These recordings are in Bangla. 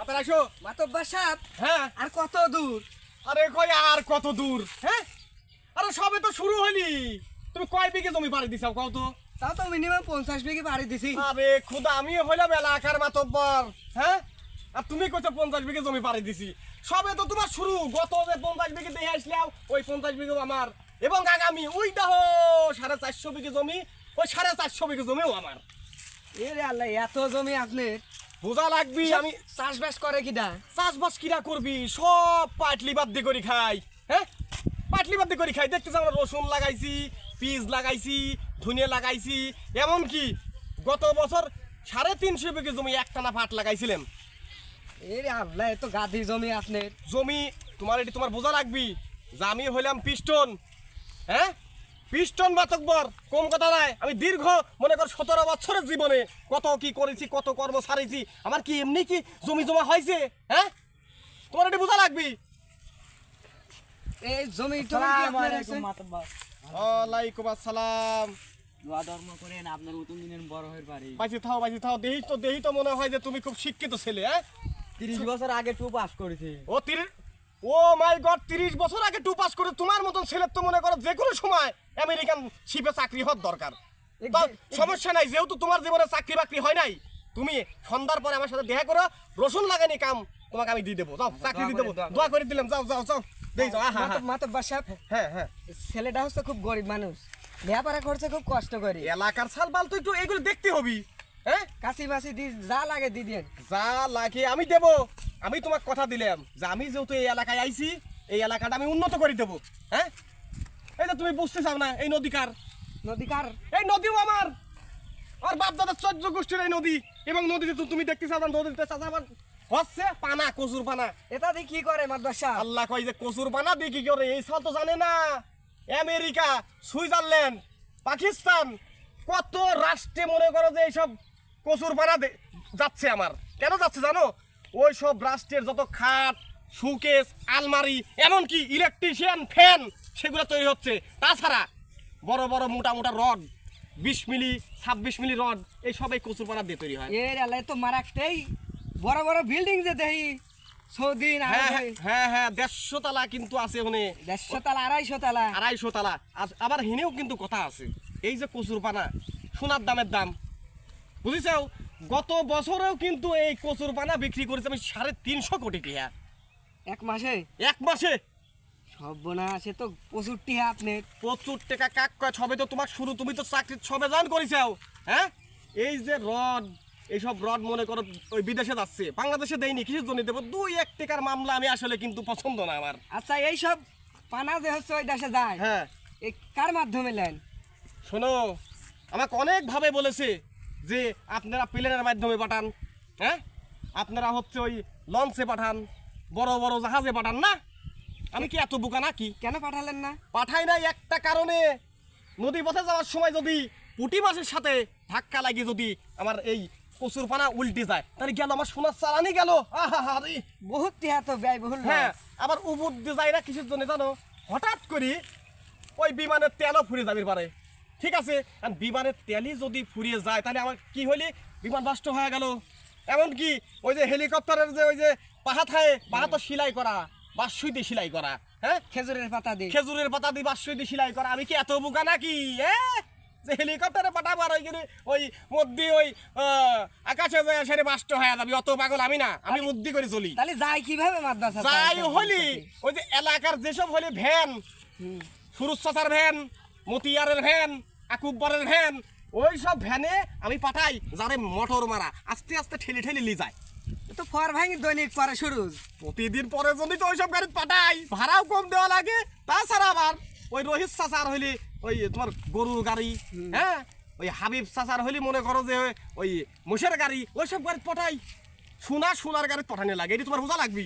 তাতে আসো মাতব্বর সাহেব। হ্যাঁ আর কত দূর? আরে কই আর কত দূর হ্যাঁ আরে সবে তো শুরু হয়নি তুমি কয় বিঘে জমি পাড়ি দিছাও কও তো তাও তো মিনিমাম 50 বিঘে বাড়ি দিছি। আরে খুদা আমি হইলাম এলাকার মাতব্বর হ্যাঁ আর তুমি কইছো 50 বিঘে জমি পাড়ি দিছি সবে তো তোমার শুরু গত যে 50 বিঘে দিয়ে আসলাও ওই 50 বিঘে আমার এবং আগামী ওই দেখো 450 বিঘে জমি ওই 450 বিঘে জমিও আমার এরে আল্লাহ, এত জমি আপনার? বোঝা লাগবি আমি চাষবাস করে কিনা? চাষবাস কিরা করবি সব পাটলি বাদ দিয়ে করি খাই হ্যাঁ পাটলি বাদ দিয়ে করি খাই দেখতেছ আমরা রসুন লাগাইছি পিঁয়াজ লাগাইছি ধনিয়া লাগাইছি এমনকি গত বছর 350 বিঘে জমি একটানা পাট লাগাইছিলাম এরে আল্লাহ, এত গাধি জমি আপনার। জমি তোমার এটি তোমার বোঝা লাগবি যে আমি হইলাম পিস্টন হ্যাঁ পিস্টন মাতব্বর কম কথা নাই আমি দীর্ঘ মনে কর 17 বছরের জীবনে কত কি করেছি কত কর্ম সারিছি আমার কি এমনি কি জমি জমা হয়েছে হ্যাঁ তোমার এটি বোঝা লাগবি এই জমি টমি কি আপনার আছে? মাতব্বর ওয়ালাইকুম আসসালাম দোয়া ধর্ম করেন আপনার মতন দিনের বড় হয়ে পারি। বাঁচি থাও দেহি তো মনে হয় যে তুমি খুব শিক্ষিত ছেলে হ্যাঁ 30 বছর আগে টু পাস করেছি। ও মাই গড 30 বছর আগে টু পাস করে তোমার মতন ছেলের তো মনে করো যে কোনো সময় আমেরিকান শিপে চাকরি হওয়ার দরকার তো সমস্যা নাই যেহেতু তোমার জীবনে চাকরি বাকরি হয় নাই তুমি সন্ধ্যার পরে আমার সাথে দেখা করো রসুন লাগানি কাম তোমাকে আমি দিয়ে দেবো যাও চাকরি দিয়ে দেবো দোয়া করে দিলাম যাও দেই যাও মাতব্বর সাহেব, হ্যাঁ ছেলেটা হচ্ছে খুব গরিব মানুষ, লেখাপড়া করছে খুব কষ্ট করে। এলাকার সালবাল তো একটু এগুলো দেখতে হবি হ্যাঁ কাশি মাসি দি যা লাগে দি দেন। যা লাগে আমি দেবো আমি তোমাকে কথা দিলাম যে আমি যেহেতু এই এলাকায় আইছি এই এলাকাটা আমি উন্নত করে দেবো হ্যাঁ এই যে তুমি বুঝতে চাও না এই নদীকার নদীকার এই নদীও আমার আর বাপ দাদার 14 গোষ্ঠীর এই নদী এবং নদীতে তো তুমি দেখতে চাও না নদীতে চাষাবাদ হচ্ছে পানা কচুর পানা এটা দিয়ে কি করে মাতব্বর সাহেব? আল্লাহ কয় যে কচুর পানা দিয়ে কি করে এই সব তো জানে না আমেরিকা সুইজারল্যান্ড পাকিস্তান কত রাষ্ট্রে মনে করো যে এইসব কচুর পানা যাচ্ছে আমার কেন যাচ্ছে জানো ওই সব রাষ্ট্রের যত খাট সুকেস আলমারি এমনকি ইলেকট্রিশিয়ান ফ্যান সেগুলো তৈরি হচ্ছে তাছাড়া বড় বড় মোটা মোটা রড 20 মিলি 26 মিলি রড এই সবাই কচুর পানা দিয়ে তৈরি হয় এর আল্লাহ, তো মারাকতেই বড় বড় বিল্ডিং যে দেই সৌদি না হ্যাঁ 150 তলা কিন্তু আছে ওখানে 150 তলা 250 তলা 250 তলা আবার হিনেও কিন্তু কথা আছে এই যে কচুর পানা সোনার দামের দাম বুঝিছো গত বছরেও কিন্তু এই কচুর পানা বিক্রি করেছে আমি 350 কোটি টাকা এক মাসে সর্বনাশ, সে তো প্রচুর টিহা আপনার। প্রচুর টাকা কাক কয় সবে তো তোমার শুরু তুমি তো চাকরি সবে জয়েন করেছো হ্যাঁ এই যে রড এইসব রড মনে করো ওই বিদেশে যাচ্ছে বাংলাদেশে দেয়নি কিসের জন্য দেবো 2-1 টাকার মামলা আমি আসলে কিন্তু পছন্দ না আমার আচ্ছা, এই সব পানা যে হচ্ছে ওই দেশে যায় হ্যাঁ এই কার মাধ্যমে নেন? শোনো আমাকে অনেকভাবে বলেছে যে আপনারা প্লেনের মাধ্যমে পাঠান হ্যাঁ আপনারা হচ্ছে ওই লঞ্চে পাঠান বড় বড় জাহাজে পাঠান না আমি কি এত বোকা নাকি কেন পাঠালেন না? পাঠাই নাই একটা কারণে নদী পথে যাওয়ার সময় যদি পুঁটি মাছের সাথে ধাক্কা লাগিয়ে যদি আমার এই কচুর পানা উল্টে যায় তাহলে গেল আমার সোনার চালানি গেল আরে বহুত টিহা তো ব্যয়বহুল। হ্যাঁ আবার উবুর দিয়ে যায় না কিসের জন্য জানো হঠাৎ করে ওই বিমানের তেলও ফুরিয়ে যাবে পারে ঠিক আছে আর বিমানের তেলই যদি ফুরিয়ে যায় তাহলে আমার কি হলে বিমান নষ্ট হয়ে গেল এমনকি ওই যে হেলিকপ্টারের যে ওই যে পাহা তো সেলাই করা বাঁশুই দিয়ে সেলাই করা হ্যাঁ খেজুরের পাতা দিয়ে বাঁশুই দিয়ে সেলাই করা আমি কি এত বোকা নাকি যে হেলিকপ্টারে পাঠাবো আর ওই মধ্যে ওই আকাশে যায় সেরে নষ্ট হয়ে যাবে অত পাগল আমি না আমি মুদ্দি করে চলি তাহলে যাই কিভাবে মাদ্রাসা? যাই হলি ওই যে এলাকার যেসব হলি ভ্যান সুরুজ চাচার ভ্যান মতিয়ারের ভ্যান আকুব্বরের ভ্যান ওই সব ভ্যানে আমি পাঠাই যারে মোটর মারা আস্তে আস্তে ঠেলে নিয়ে যায় তো ফর ভাঙি দৈনিক পরে শুরু প্রতিদিন পরে জন্য তো ওইসব গাড়ি পাঠাই ভাড়াও কম দেওয়া লাগে তাছাড়া আবার ওই রোহিত চাচার হইলে ওই তোমার গরুর গাড়ি হ্যাঁ ওই হাবিব চাচার হইলে মনে করো যে ওই মোষের গাড়ি ওইসব গাড়ি পাঠাই সোনার গাড়ি পাঠানো লাগে এটি তোমার বোঝা লাগবি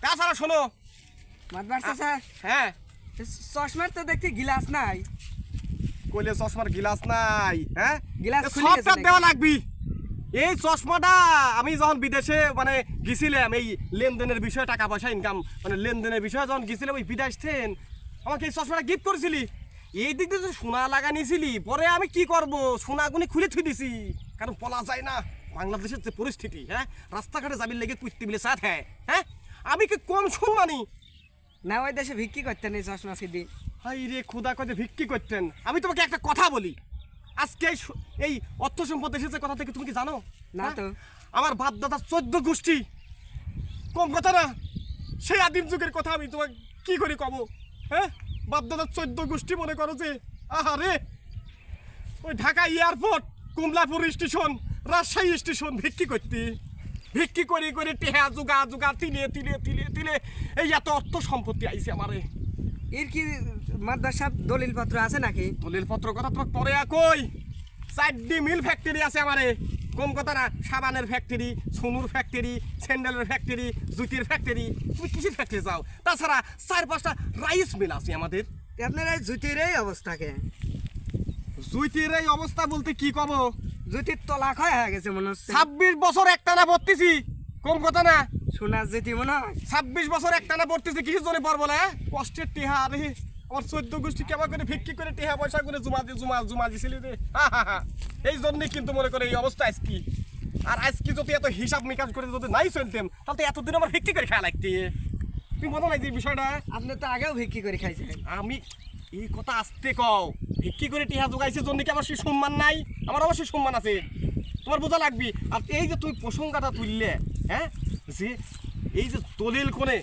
তাছাড়া শোনো মাদবার চাচা, হ্যাঁ চশমার তো দেখছি গিলাস নাই। কইলে চশমার গিলাস নাই হ্যাঁ গিলাস সবটা দেওয়া লাগবি এই চশমাটা আমি যখন বিদেশে মানে গেছিলাম এই লেনদেনের বিষয়ে টাকা পয়সা ইনকাম মানে লেনদেনের বিষয়ে যখন গেছিলাম ওই বিদেশ থেকে আমাকে এই চশমাটা গিফট করেছিলি এই দিক দিয়ে সোনা লাগানিছিলি পরে আমি কি করব সোনাগুনি খুলে থুই দিছি কারণ পলা যায় না বাংলাদেশের যে পরিস্থিতি, হ্যাঁ রাস্তাঘাটে যাবির লেগে কুইতে বিলে সাথ হ্যাঁ আমি কি কম সম্মানী? না ওই দেশে ভিক্ষি করতেন এই চশমা সিদ্ধি। হাই রে খুদা কয়ে ভিক্ষি করতেন। আমি তোমাকে একটা কথা বলি, আজকে এই অর্থ সম্পদ এসেছে কথা থেকে তুমি কি জানো? না তো। আমার বাপ দাদা 14 গোষ্ঠী, কম কথা না, সেই আদিম যুগের কথা আমি তোমাকে কি করে কব? হ্যাঁ বাপ দাদা 14 গোষ্ঠী মনে করো যে, আহারে ওই Dhaka airport, Kamalapur station, Rajshahi station ভিক্ষি করতে, ভিক্ষি করে করে টেহা জোগা জোগা তিলে তিলে তিলে তিলে এই এত অর্থ সম্পত্তি আইছে আমারে। এর কি মাদ্রাসার দলিল পত্র আছে নাকি? দলিল পত্র কথা তোমাকে পরে কই। 4টি মিল ফ্যাক্টরি আছে আমারে, কম কথা না, সাবানের ফ্যাক্টরি, সোনুর ফ্যাক্টরি, স্যান্ডেলের ফ্যাক্টরি, জুতির ফ্যাক্টরি, তুমি কিসের ফ্যাক্টরি যাও? তাছাড়া 4-5টা রাইস মিল আছে আমাদের। আপনার এই জুতির এই অবস্থাকে, জুতির এই অবস্থা বলতে কি কব? জুতির তলা ক্ষয় হয়ে গেছে মনে হচ্ছে। 26 বছর একটানা ভর্তিছি, কম কথা না, সোনার জুতি মনে হয়। 26 বছর একটানা ভর্তিছি, কিসের জন্য পড়বো না? কষ্টের টেহা রে, আমার 14 গোষ্ঠী কেমন করে ভিক্ষি করে টেহা পয়সা করে জমা দিছিল রে। এই জন্যে কিন্তু মনে করে এই অবস্থা আজকে। আর আজকে যদি এত হিসাব নিকাশ করে যদি নাই চলতাম, তাহলে তো এতদিন আমার ভিক্ষি করে খেয়া লাগতে। তুমি মনে নাই যে বিষয়টা? আপনি তো আগেও ভিক্ষি করে খাইছেন। আমি এই কথা আসতে কও, ভিক্ষি করে টিহা জোগাইছে জন্য কি আমার সেই সম্মান নাই? আমার অবশ্যই সম্মান আছে, তোমার বোঝা লাগবে। আর এই যে তুমি প্রসঙ্গটা তুললে, হ্যাঁ যে এই যে দলিল কোনে,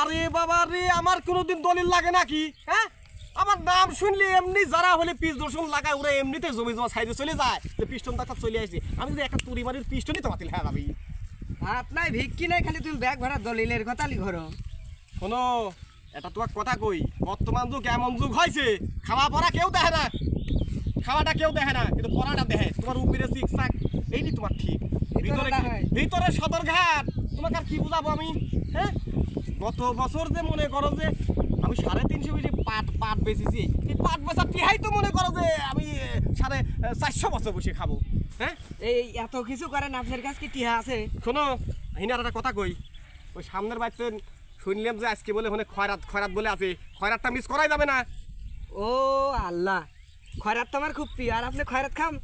আরে বাবা রে, আমার কোনোদিন দলিল লাগে নাকি? হ্যাঁ আমার নাম শুনলে এমনি যারা হলে পিস দর্শন লাগায় ওরা এমনিতে জমি জমা সাইডে চলে যায়, যে পিস্টন ডাক্তার চলে আসছে। আমি যদি একটা পরিবারের পিস্টনই তো বাতিল হ্যাঁ যাবি। ভাত নাই ভিক্ষি নাই, খালি তুমি ব্যাগ ভরা দলিলের কথা লিখো। শোনো, এটা তোমার কথা কই, বর্তমান যুগ এমন যুগ হয়েছে, খাওয়া পড়া কেউ দেখে না, খাওয়াটা কেউ দেখে না, কিন্তু পড়াটা দেখে। তোমার উপরে শিক্ষাক এইটি তোমার ঠিক, ভিতরে ভিতরে সদরঘাট, তোমাকে আর কি বুঝাবো আমি? হ্যাঁ গত বছর যে মনে করো যে আমি 350 বেশি পাট বেচেছি, এই পাট বেচা টিহাই তো মনে করো যে আমি 450 বছর বসে খাবো। হ্যাঁ এই এত কিছু করেন, আপনার কাছে কি টিহা আছে? শোনো হিনার একটা কথা কই, ওই সামনের বাড়িতে শুনলাম যে আজকে বলে ওখানে খয়রাত বলে আছে, খয়রাতটা মিস করাই যাবে না। ও আল্লাহ, খয়রাত তো আমার খুব প্রিয়। আর আপনি খয়রাত খাম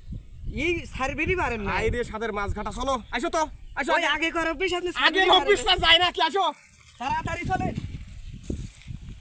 এই সার্ভিসই পারেন না। আই রে সাদের মাছ ঘাটা, চলো আসো তো, আসো। ওই আগে করো অফিস, আপনি আগে অফিস না যায় না কি, আসো তাড়াতাড়ি চলেন।